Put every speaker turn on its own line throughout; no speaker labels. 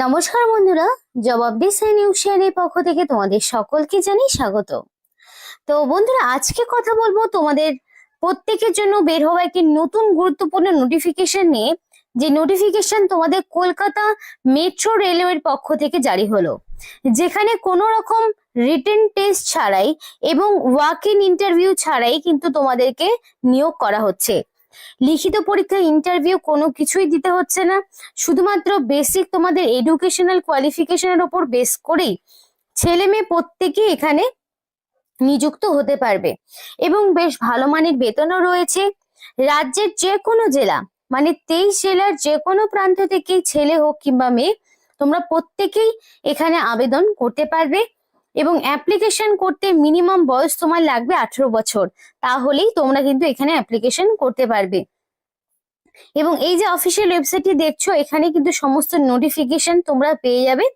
নমস্কার বন্ধুরা, জবাব দিশা নিউজ শেয়ারের পক্ষ থেকে তোমাদের সকলকে জানাই স্বাগত। তো বন্ধুরা, আজকে কথা বলবো তোমাদের প্রত্যেকের জন্য বের হওয়া একটি নতুন গুরুত্বপূর্ণ নোটিফিকেশন নিয়ে, যে নোটিফিকেশন তোমাদের কলকাতা মেট্রো রেলওয়ের পক্ষ থেকে জারি হলো, যেখানে কোনো রকম রিটেন টেস্ট ছাড়াই এবং ওয়াক ইন ইন্টারভিউ ছাড়াই কিন্তু তোমাদেরকে নিয়োগ করা হচ্ছে। লিখিত পরীক্ষা, ইন্টারভিউ কোনো কিছুই দিতে হচ্ছে না। শুধুমাত্র বেসিক তোমাদের এডুকেশনাল কোয়ালিফিকেশনের উপর বেস করেই ছেলে মেয়ে প্রত্যেকেই এখানে নিযুক্ত হতে পারবে এবং বেশ ভালো মানের বেতনও রয়েছে। রাজ্যের যে কোনো জেলা, মানে 23 জেলার যে কোনো প্রান্ত থেকে ছেলে হোক কিংবা মেয়ে, তোমরা প্রত্যেকেই এখানে আবেদন করতে পারবে এবং অ্যাপ্লিকেশন করতে মিনিমাম বয়স তোমার লাগবে 18 বছর, তাহলেই তোমরা কিন্তু এখানে অ্যাপ্লিকেশন করতে পারবে। এবং এই যে অফিসিয়াল ওয়েবসাইটটি দেখছো, এখানে কিন্তু সমস্ত নোটিফিকেশন তোমরা পেয়ে যাবে।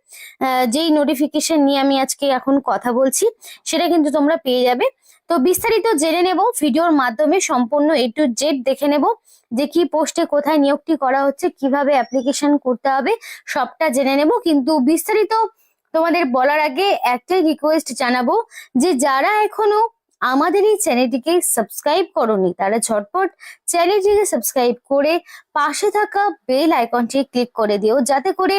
যেই নোটিফিকেশন নিয়ে আমি আজকে এখন কথা বলছি সেটা কিন্তু তোমরা পেয়ে যাবে। তো বিস্তারিত জেনে নেব ভিডিওর মাধ্যমে, সম্পূর্ণ A to Z দেখে নেব যে কি পোস্টে কোথায় নিয়োগটি করা হচ্ছে, কিভাবে অ্যাপ্লিকেশন করতে হবে, সবটা জেনে নেব। কিন্তু বিস্তারিত তোমাদের বলার আগে একটাই রিকোয়েস্ট জানাবো, যে যারা এখনো আমাদের এই চ্যানেলটিকে সাবস্ক্রাইব করোনি তারা ঝটপট চ্যানেলটিকে সাবস্ক্রাইব করে পাশে থাকা বেল আইকনটি ক্লিক করে দিও, যাতে করে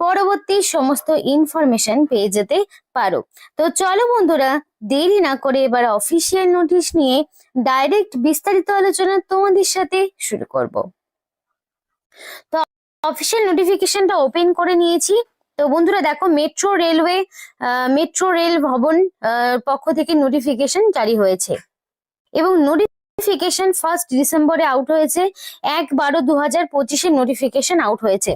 পরবর্তী সমস্ত ইনফরমেশন পেয়ে যেতে পারো। তো চলো বন্ধুরা, দেরি না করে এবার অফিসিয়াল নোটিশ নিয়ে ডাইরেক্ট বিস্তারিত আলোচনা তোমাদের সাথে শুরু করব। তো অফিসিয়াল নোটিফিকেশনটা ওপেন করে নিয়েছি। তো বন্ধুরা দেখো, মেট্রো রেল ভবন পক্ষ থেকে নোটিফিকেশন জারি হয়েছে এবং নোটিফিকেশন 1 ডিসেম্বরে আউট হয়েছে। 1/12/2025 নোটিফিকেশন আউট হয়েছে,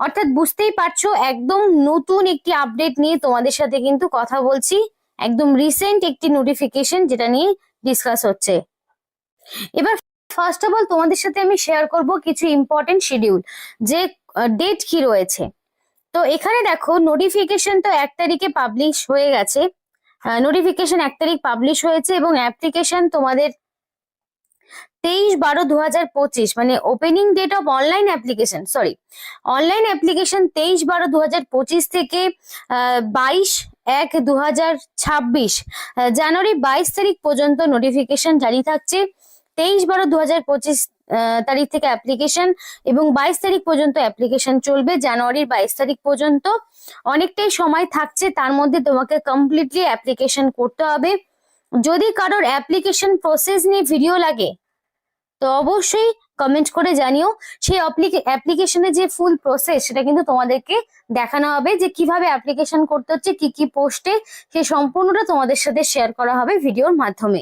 অর্থাৎ বুঝতেই পারছো একদম নতুন একটি আপডেট নিয়ে তোমাদের সাথে কিন্তু কথা বলছি। একদম রিসেন্ট একটি নোটিফিকেশন যেটা নিয়ে ডিসকাস হচ্ছে। এবার ফার্স্ট অফ অল তোমাদের সাথে আমি শেয়ার করব কিছু ইম্পর্টেন্ট শিডিউল, যে ডেট কি রয়েছে। তো এখানে দেখো, নোটিফিকেশন তো 1 তারিখে পাবলিশ হয়ে গেছে। নোটিফিকেশন 1 তারিখ পাবলিশ হয়েছে এবং অ্যাপ্লিকেশন তোমাদের 23/12/2025, মানে opening date of online application, online application 23/12/2025 থেকে 22/1/2026 জানুয়ারি 22 তারিখ পর্যন্ত নোটিফিকেশন জারি থাকছে। 23/12/2025 তারিখ থেকে অ্যাপ্লিকেশন এবং 22 তারিখ পর্যন্ত অ্যাপ্লিকেশন চলবে, জানুয়ারির 22 তারিখ পর্যন্ত। অনেকটাই সময় থাকছে, তার মধ্যে তোমাকে কমপ্লিটলি অ্যাপ্লিকেশন করতে হবে। যদি কারোর অ্যাপ্লিকেশন প্রসেস নিয়ে ভিডিও লাগে তো অবশ্যই কমেন্ট করে জানিও। সেই অ্যাপ্লিকেশনের যে ফুল প্রসেস সেটা কিন্তু তোমাদেরকে দেখানো হবে, যে কিভাবে অ্যাপ্লিকেশন করতে হচ্ছে, কি কি পোস্টে, সেই সম্পূর্ণটা তোমাদের সাথে শেয়ার করা হবে ভিডিওর মাধ্যমে।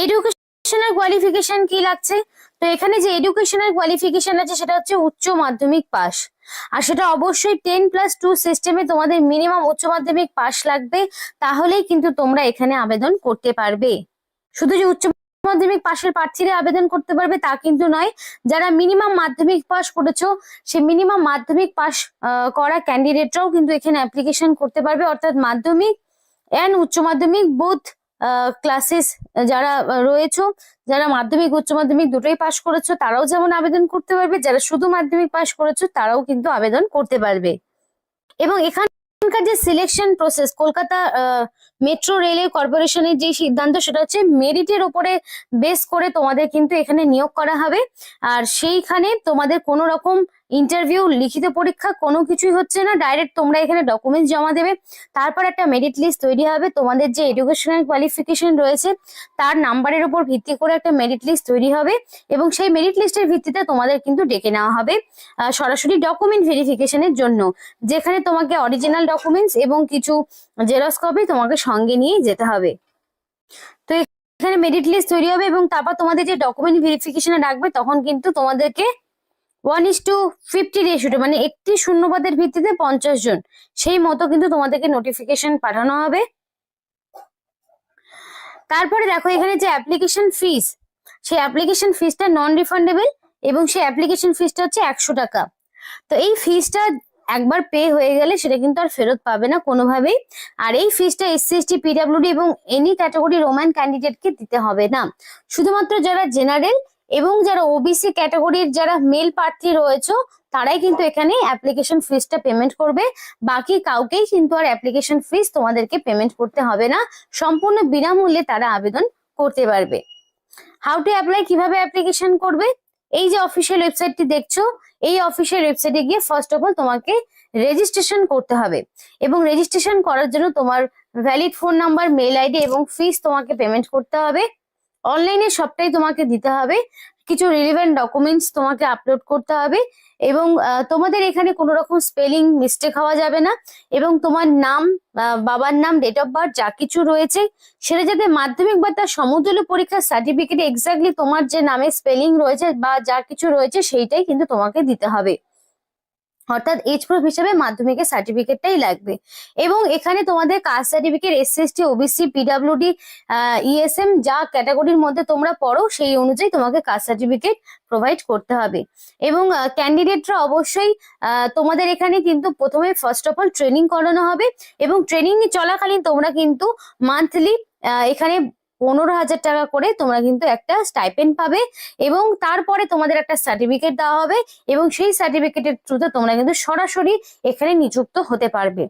এডুকেশনাল কোয়ালিফিকেশন কি লাগছে? তো এখানে যে এডুকেশনাল কোয়ালিফিকেশন আছে সেটা হচ্ছে উচ্চ মাধ্যমিক পাস, আর সেটা অবশ্যই 10+2 সিস্টেমে তোমাদের মিনিমাম উচ্চ মাধ্যমিক পাস লাগবে, তাহলেই কিন্তু তোমরা এখানে আবেদন করতে পারবে। শুধু যে উচ্চ মাধ্যমিক পাশের প্রার্থীরা আবেদন করতে পারবে তা কিন্তু নয়, যারা মিনিমাম মাধ্যমিক পাস করেছো সেই মিনিমাম মাধ্যমিক পাস করা ক্যান্ডিডেটরাও কিন্তু এখানে অ্যাপ্লিকেশন করতে পারবে, অর্থাৎ মাধ্যমিক এন্ড উচ্চ মাধ্যমিক বোথ ক্লাসেস যারা রয়েছো, যারা মাধ্যমিক উচ্চ মাধ্যমিক দুটোই পাস করেছো তারাও যেমন আবেদন করতে পারবে, যারা শুধু মাধ্যমিক পাস করেছো তারাও কিন্তু আবেদন করতে পারবে। এবং এখানকার যে selection process, Kolkata metro railway কর্পোরেশনের যে সিদ্ধান্ত সেটা হচ্ছে মেরিটের উপরে বেস করে তোমাদের কিন্তু এখানে নিয়োগ করা হবে। আর সেইখানে তোমাদের কোনো রকম ইন্টারভিউ, লিখিত পরীক্ষা কোনো কিছুই হচ্ছে না, ডাইরেক্ট তোমরা এখানে ডকুমেন্টস জমা দেবে, তারপর একটা মেরিট লিস্ট তৈরি হবে। তোমাদের যে এডুকেশনাল কোয়ালিফিকেশন রয়েছে তার নাম্বারের উপর ভিত্তি করে একটা মেরিট লিস্ট তৈরি হবে এবং সেই মেরিট লিস্টের ভিত্তিতে তোমাদের কিন্তু ডেকে নেওয়া হবে সরাসরি ডকুমেন্ট ভেরিফিকেশনের জন্য, যেখানে তোমাকে অরিজিনাল ডকুমেন্টস এবং কিছু জেরক্স কপি তোমাকে সঙ্গে নিয়ে যেতে হবে। তো এখানে মেরিট লিস্ট তৈরি হবে এবং তারপর তোমাদের যে ডকুমেন্ট ভেরিফিকেশনে রাখবে তখন কিন্তু তোমাদেরকে 1:50 রেশিও, মানে একটি শূন্যপদের ভিত্তিতে 50 জন, সেই মতো কিন্তু তোমাদেরকে নোটিফিকেশন পাঠানো হবে। তারপরে দেখো, এখানে যে অ্যাপ্লিকেশন ফিস, সেই অ্যাপ্লিকেশন ফিসটা নন রিফান্ডেবল এবং সেই অ্যাপ্লিকেশন ফিসটা হচ্ছে 100 টাকা। তো এই ফিসটা একবার পে হয়ে গেলে সেটা কিন্তু আর ফেরত পাবে না কোনোভাবেই। আর এই ফিসটা SC ST PWD এবং এনি ক্যাটাগরি রোমান ক্যান্ডিডেটকে দিতে হবে না, শুধুমাত্র যারা জেনারেল এবং যারা OBC ক্যাটাগরির যারা মেল প্রার্থী রয়েছে তারাই কিন্তু এখানে অ্যাপ্লিকেশন ফিসটা পেমেন্ট করবে। বাকি কাউকেই কিন্তু আর অ্যাপ্লিকেশন ফিস তোমাদেরকে পেমেন্ট করতে হবে না, সম্পূর্ণ বিনামূল্যে তারা আবেদন করতে পারবে। হাউ টু অ্যাপ্লাই, কিভাবে অ্যাপ্লিকেশন করবে? এই যে অফিসিয়াল ওয়েবসাইটটি দেখছো, এই অফিসিয়াল ওয়েবসাইটে গিয়ে ফার্স্ট অফ অল তোমাকে রেজিস্ট্রেশন করতে হবে, এবং রেজিস্ট্রেশন করার জন্য তোমার valid phone number, mail ID এবং ফিস তোমাকে পেমেন্ট করতে হবে। অনলাইনে সবটাই তোমাকে দিতে হবে, কিছু রিলেভেন্ট ডকুমেন্টস তোমাকে আপলোড করতে হবে, এবং তোমাদের এখানে কোনো রকম স্পেলিং মিস্টেক হওয়া যাবে না, এবং তোমার নাম, বাবার নাম, ডেট অফ বার্থ যা কিছু রয়েছে সেটা যাতে মাধ্যমিক বা তার সমতুল্য পরীক্ষার সার্টিফিকেটে এক্স্যাক্টলি তোমার যে নামে স্পেলিং রয়েছে বা যা কিছু রয়েছে সেইটাই কিন্তু তোমাকে দিতে হবে, অর্থাৎ এজ প্রুফ হিসেবে মাধ্যমিকের সার্টিফিকেটটাই লাগবে। এবং এখানে তোমাদের caste certificate, SC ST OBC PWD ESM যা ক্যাটাগরির মধ্যে তোমরা পড়ো সেই অনুযায়ী তোমাকে কাস্ট সার্টিফিকেট প্রোভাইড করতে হবে। এবং ক্যান্ডিডেটরা অবশ্যই তোমাদের এখানে কিন্তু প্রথমে ফার্স্ট অফ অল ট্রেনিং করানো হবে, এবং ট্রেনিং চলাকালীন তোমরা কিন্তু মান্থলি এখানে 15,000 টাকা করে তোমরা কিন্তু একটা স্টাইপেন্ড পাবে, এবং তারপরে তোমাদের একটা সার্টিফিকেট দেওয়া হবে, এবং সেই সার্টিফিকেটের থ্রুতে তোমরা কিন্তু সরাসরি এখানে নিযুক্ত হতে পারবে।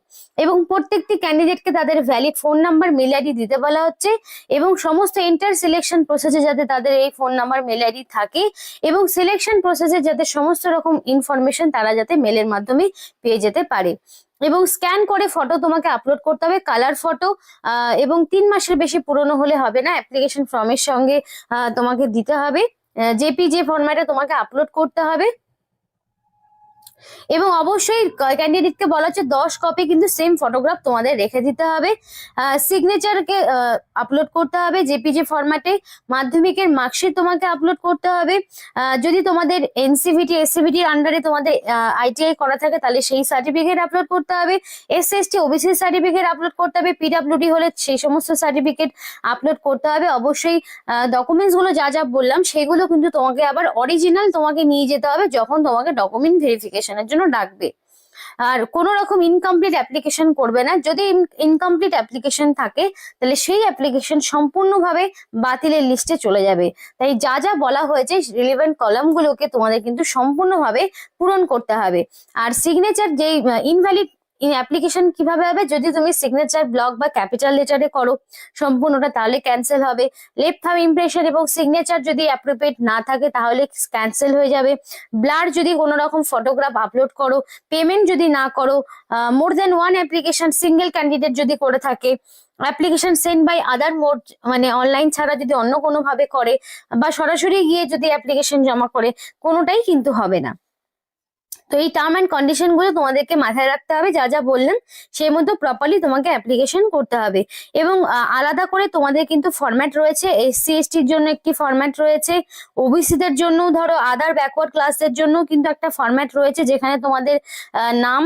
এবং প্রত্যেকটি ক্যান্ডিডেটকে তাদের valid phone number, mail ID দিতে বলা হচ্ছে, এবং সমস্ত ইন্টার সিলেকশন প্রসেসে যাতে তাদের এই ফোন নাম্বার, মেল আইডি থাকে, এবং সিলেকশন প্রসেসে যাতে সমস্ত রকম ইনফরমেশন তারা যাতে মেলের মাধ্যমে পেয়ে যেতে পারে। এবং স্ক্যান করে ফটো তোমাকে আপলোড করতে হবে, কালার ফটো, এবং 3 মাসের বেশি পুরনো হলে হবে না, অ্যাপ্লিকেশন ফর্মের সঙ্গে তোমাকে দিতে হবে, জেপিজি ফরম্যাটে তোমাকে আপলোড করতে হবে। এবং অবশ্যই ক্যান্ডিডেটকে বলা হচ্ছে 10 কপি কিন্তু সেম ফটোগ্রাফ তোমাদের রেখে দিতে হবে, সিগনেচারকে আপলোড করতে হবে জেপিজি ফরম্যাটে, মাধ্যমিকের মার্কশিট তোমাকে আপলোড করতে হবে, যদি তোমাদের এনসিভিটি এসসিভিটির আন্ডারে তোমাদের আইটিআই করা থাকে তাহলে সেই সার্টিফিকেট আপলোড করতে হবে, SC ST OBC certificate upload করতে হবে, পিডাব্লিউডি হলে সেই সমস্ত সার্টিফিকেট আপলোড করতে হবে। অবশ্যই ডকুমেন্টস গুলো যা যা বললাম সেগুলো কিন্তু তোমাকে আবার অরিজিনাল তোমাকে নিয়ে যেতে হবে যখন তোমাকে ডকুমেন্ট ভেরিফিকেশনের জন্য ডাকবে। আর কোন রকম ইনকমপ্লিট অ্যাপ্লিকেশন করবে না, যদি ইনকমপ্লিট অ্যাপ্লিকেশন থাকে তাহলে সেই অ্যাপ্লিকেশন সম্পূর্ণভাবে বাতিলের লিস্টে চলে যাবে। তাই যা যা বলা হয়েছে রিলেভেন্ট কলামগুলোকে তোমাদের কিন্তু সম্পূর্ণভাবে পূরণ করতে হবে। আর সিগনেচার যেই ইনভ্যালিড অ্যাপ্লিকেশন কিভাবে হবে, যদি তুমি সিগনেচার ব্লক বা ক্যাপিটাল লেটারে করো সম্পূর্ণটা তাহলে ক্যান্সেল হবে, লেফট থাম্ব ইমপ্রেশন এবং সিগনেচার যদি অ্যাপ্রোপ্রিয়েট না থাকে তাহলে ক্যান্সেল হয়ে যাবে, ব্লার যদি কোনো রকম ফটোগ্রাফ আপলোড করো, পেমেন্ট যদি না করো, more than one application single candidate যদি করে থাকে, application send by other mode মানে অনলাইন ছাড়া যদি অন্য কোনো ভাবে করে, বা সরাসরি গিয়ে যদি অ্যাপ্লিকেশন জমা করে, কোনোটাই কিন্তু হবে না। তো এই টার্ম অ্যান্ড কন্ডিশন গুলো তোমাদেরকে মাথায় রাখতে হবে, যা যা বললাম সেই মতো প্রপারলি তোমাকে অ্যাপ্লিকেশন করতে হবে। এবং আলাদা করে তোমাদের কিন্তু ফরম্যাট রয়েছে, এসসি এসটির জন্য একটি ফরম্যাট রয়েছে, ওবিসিদের জন্য ধরো আদার ব্যাকওয়ার্ড ক্লাসের জন্য কিন্তু একটা ফরম্যাট রয়েছে, যেখানে তোমাদের নাম,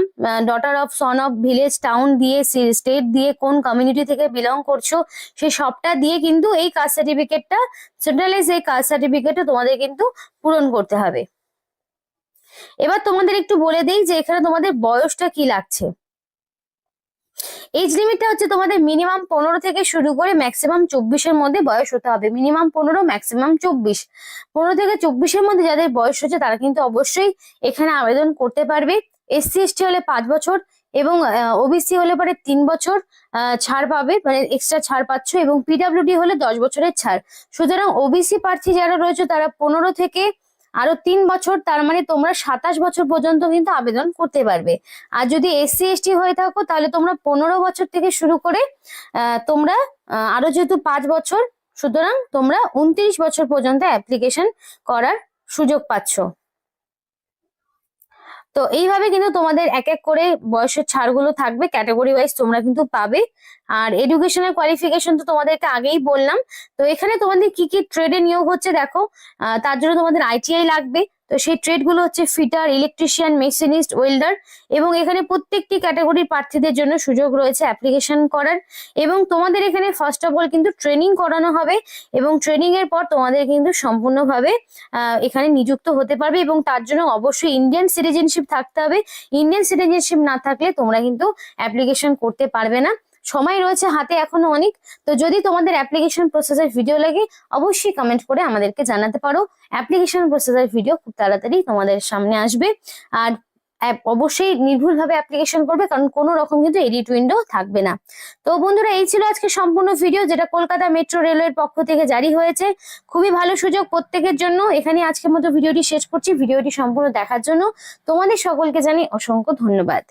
daughter of, son of, village, town দিয়ে, স্টেট দিয়ে, কোন কমিউনিটি থেকে বিলং করছো সেই সবটা দিয়ে কিন্তু এই কাস্ট সার্টিফিকেটটা, সেন্ট্রালাইজ এই কাস্ট সার্টিফিকেটটা তোমাদের কিন্তু পূরণ করতে হবে। এবার তোমাদের একটু বলে দেই যে এখানে তোমাদের বয়সটা কি লাগছে। এজ লিমিটটা হচ্ছে তোমাদের মিনিমাম 15 থেকে শুরু করে ম্যাক্সিমাম 24-এর মধ্যে বয়স হতে হবে, মিনিমাম 15 ম্যাক্সিমাম 24। 15 থেকে 24-এর মধ্যে যাদের বয়স হচ্ছে তারা কিন্তু অবশ্যই এখানে আবেদন করতে পারবে। এসসি এসটি হলে 5 বছর, এবং ওবিসি হলে পরে 3 বছর ছাড় পাবে, মানে এক্সট্রা ছাড় পাচ্ছ, এবং পিডাব্লিউডি হলে 10 বছরের ছাড়। সুতরাং ওবিসি প্রার্থী যারা রয়েছে তারা 15 থেকে আরো 3 বছর, তার মানে তোমরা 27 বছর পর্যন্ত কিন্তু আবেদন করতে পারবে। আর যদি এসসি এসটি হয়ে থাকো তাহলে তোমরা 15 বছর থেকে শুরু করে তোমরা আরো যেহেতু 5 বছর, সুতরাং তোমরা 29 বছর পর্যন্ত অ্যাপ্লিকেশন করার সুযোগ পাচ্ছ। তো এইভাবে কিন্তু তোমাদের এক এক করে বয়সের ছাড়গুলো থাকবে, ক্যাটাগরি ওয়াইজ তোমরা কিন্তু পাবে। আর এডুকেশনাল কোয়ালিফিকেশন তো তোমাদেরকে আগেই বললাম। তো এখানে তোমাদের কি কি ট্রেডে নিয়োগ হচ্ছে দেখো, তার জন্য তোমাদের আইটিআই লাগবে। তো সেই ট্রেড গুলো হচ্ছে ফিটার, ইলেকট্রিশিয়ান, মেশিনিস্ট, ওয়েল্ডার, এবং এখানে প্রত্যেকটি ক্যাটাগরির প্রার্থীদের জন্য সুযোগ রয়েছে অ্যাপ্লিকেশন করার। এবং তোমাদের এখানে ফার্স্ট অফ অল কিন্তু ট্রেনিং করানো হবে, এবং ট্রেনিং এর পর তোমাদের কিন্তু সম্পূর্ণভাবে এখানে নিযুক্ত হতে পারবে, এবং তার জন্য অবশ্যই ইন্ডিয়ান সিটিজেনশিপ থাকতে হবে। ইন্ডিয়ান সিটিজেনশিপ না থাকলে তোমরা কিন্তু অ্যাপ্লিকেশন করতে পারবে না। সময় রয়েছে হাতে এখনো অনেক। তো যদি তোমাদের অ্যাপ্লিকেশন প্রসেসের ভিডিও লাগে অবশ্যই কমেন্ট করে আমাদেরকে জানাতে পারো। অ্যাপ্লিকেশন প্রসেসের ভিডিও খুব তাড়াতাড়ি তোমাদের সামনে আসবে। আর অবশ্যই নির্ভুলভাবে অ্যাপ্লিকেশন করবে, কারণ কোনো রকম কিন্তু এডিট উইন্ডো থাকবে না। তো বন্ধুরা, এই ছিল আজকে সম্পূর্ণ ভিডিও, যেটা কলকাতা মেট্রো রেলওয়ের পক্ষ থেকে জারি হয়েছে। খুবই ভালো সুযোগ প্রত্যেকের জন্য। এখানে আজকের মতো ভিডিওটি শেষ করছি। ভিডিওটি সম্পূর্ণ দেখার জন্য তোমাদের সকলকে জানাই অসংখ্য ধন্যবাদ।